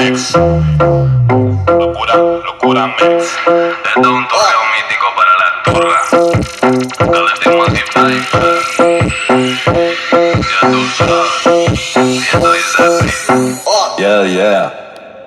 mix. Locura, locura mix. Esto es un torneo mítico para la turra. Galactic Multiplier. Ya tú sabes. Y esto dice así. Yeah, yeah.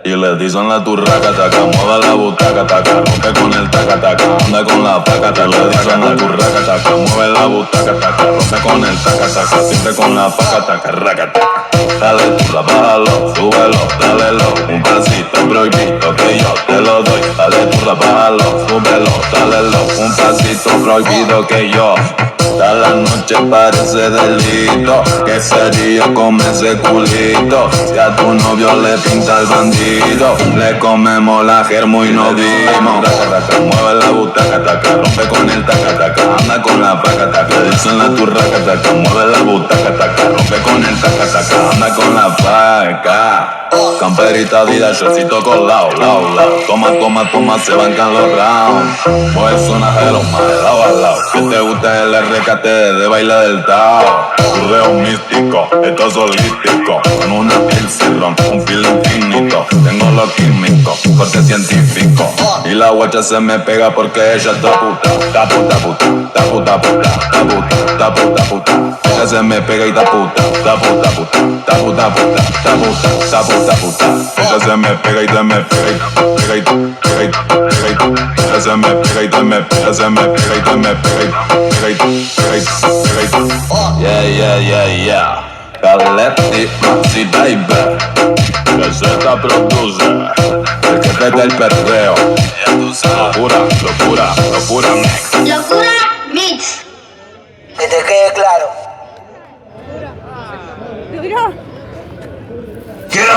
Y le dicen la turraca, taca, mueve la butaca, taca, rompe con el taca, taca, anda con la paca, taca. Le dicen la turraca, taca, mueve la butaca, taca, rompe con el taca, taca, siempre con la paca, taca, raca, taca. Dale turra, bájalo, súbelo, dálelo, un pasito prohibido que yo te lo doy. Dale turra, bájalo, súbelo, dálelo, un pasito prohibido que yo. Toda la noche parece delito. ¿Qué sería con ese culito? Si a tu novio le pinta el bandido, le comemos la germo y no vimos. Taca, taca, mueve la butaca, taca, rompe con el taca, taca, anda con la paca, taca, dicen la turraca, taca, mueve la butaca, taca, rompe con el taca, taca, anda con la paca. Camperita vida, shortcito colao, lao, lao. Toma, toma, toma, se bancan los rounds. Mueve sonajero, más de lado a lado. Si te gusta el RKT de baile del Tao. Turreo místico, esto es holístico. Con una piel cerrón, un feel infinito. Tengo lo químico, corte científico. Y la guacha se me pega porque ella está puta. Ta puta, puta, ta puta, puta, ta puta, ta puta, puta. Ella se me pega y ta puta, ta puta, puta, ta puta, puta, ta puta, ta puta, puta. Ella se me pega y te me pega y pega y pega y pega y. Ella se me pega y te me pega, se me pega y te me pega y pega y pega y pega y. Yeah, yeah, yeah, yeah. Galactic Maxi Baby. Que se te produce. El que te da el perreo. Ya tú sabes. Locura, locura, locura mix. Locura mix. Que te quede claro. Duro. Quiero